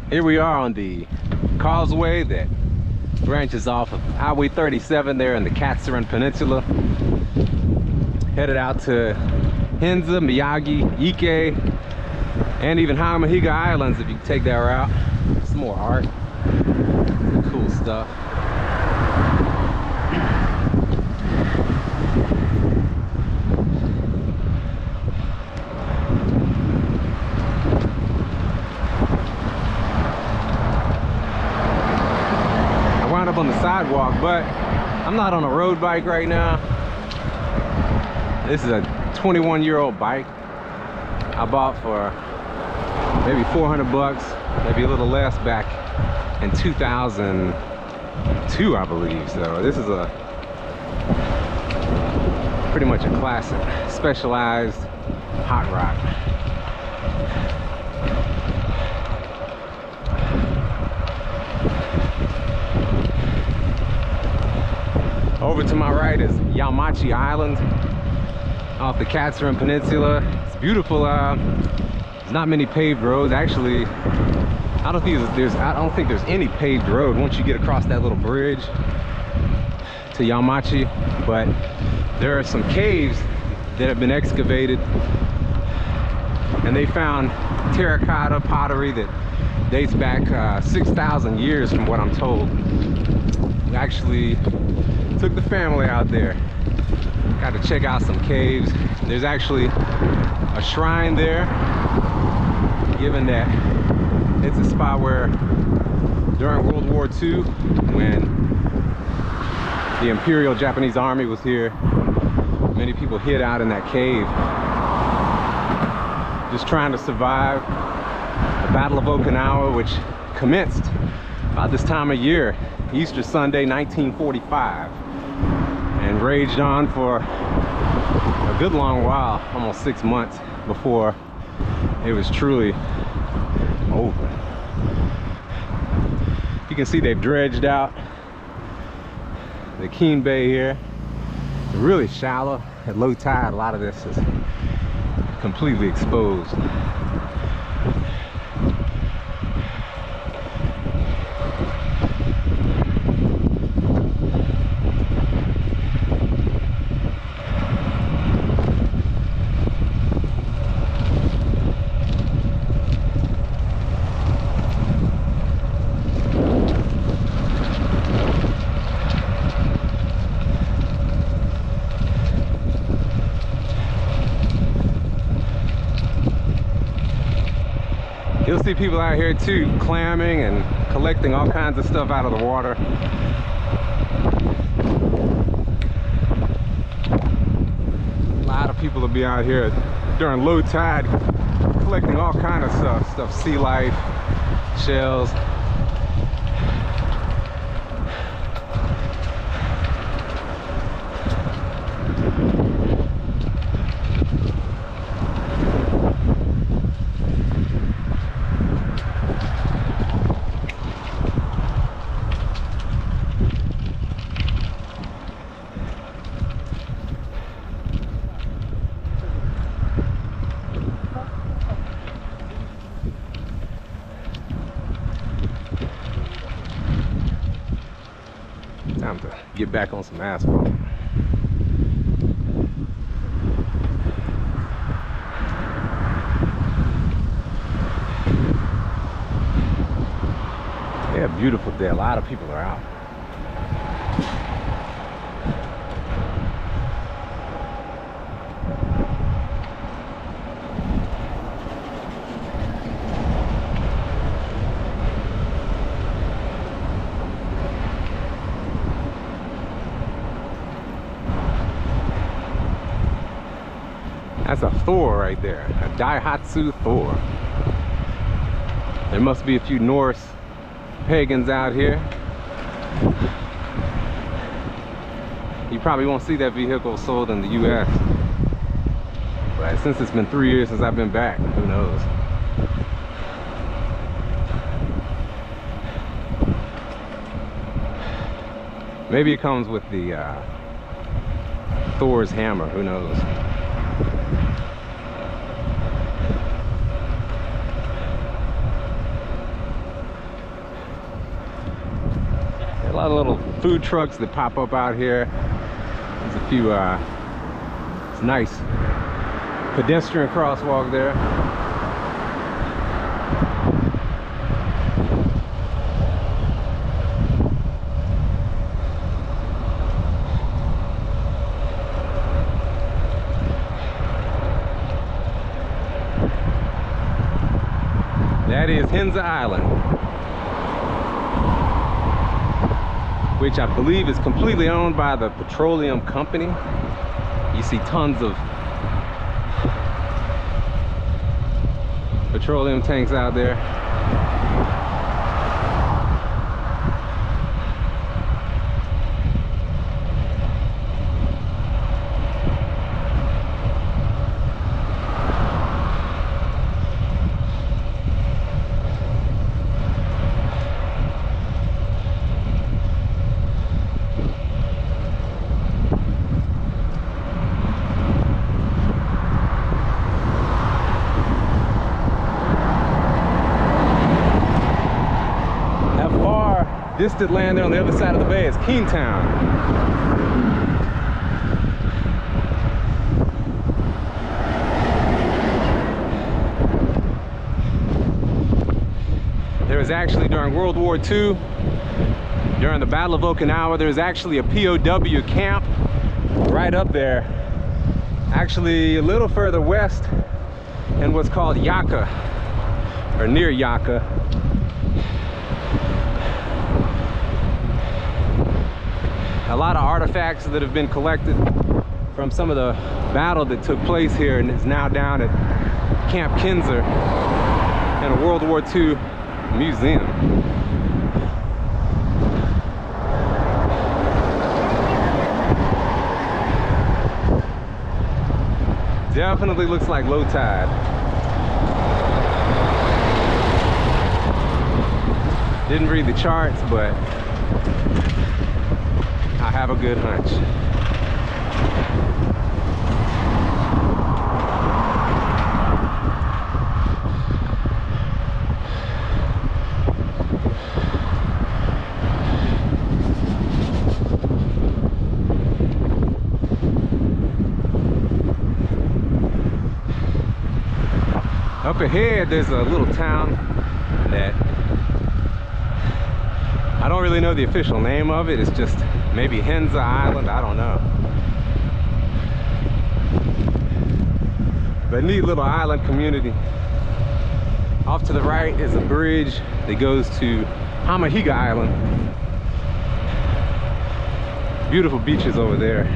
Here we are on the causeway that branches off of Highway 37 there in the Katsuren Peninsula. Headed out to Henza, Miyagi, Ikei, and even Hamahiga Islands if you take that route. Some more art, some cool stuff. Up on the sidewalk, but I'm not on a road bike right now. This is a 21-year-old bike I bought for maybe 400 bucks, maybe a little less, back in 2002, I believe. So this is a pretty much a classic, specialized hot rod. Over to my right is Yamachi Island off the Katsuren Peninsula. It's beautiful. There's not many paved roads. Actually, I don't think there's any paved road once you get across that little bridge to Yamachi. But there are some caves that have been excavated, and they found terracotta pottery that dates back 6,000 years from what I'm told. We actually took the family out there. Got to check out some caves. There's actually a shrine there, given that it's a spot where during World War II, when the Imperial Japanese Army was here, many people hid out in that cave just trying to survive the Battle of Okinawa, which commenced about this time of year, Easter Sunday 1945, and raged on for a good long while, almost 6 months, before it was truly over. You can see they've dredged out the Keene Bay here. It's really shallow. At low tide, a lot of this is completely exposed. You'll see people out here too, clamming and collecting all kinds of stuff out of the water. A lot of people will be out here during low tide collecting all kinds of stuff, sea life, shells. Time to get back on some asphalt. Yeah, beautiful day. A lot of people are out. That's a Thor right there, a Daihatsu Thor. There must be a few Norse pagans out here. You probably won't see that vehicle sold in the US. But since it's been 3 years since I've been back, who knows? Maybe it comes with the Thor's hammer, who knows? lot of little food trucks that pop up out here. There's a few, it's nice pedestrian crosswalk there. That is Henza Island, which I believe is completely owned by the petroleum company. You see tons of petroleum tanks out there. Distant land there on the other side of the bay is Kingtown. There was actually, during World War II, during the Battle of Okinawa, there was actually a POW camp right up there, actually a little further west in what's called Yaka, or near Yaka. A lot of artifacts that have been collected from some of the battle that took place here and is now down at Camp Kinzer in a World War II museum. Definitely looks like low tide. Didn't read the charts, but I have a good hunch. Up ahead, there's a little town that I don't really know the official name of it. It's just maybe Henza Island, I don't know. But neat little island community. Off to the right is a bridge that goes to Hamahiga Island. Beautiful beaches over there.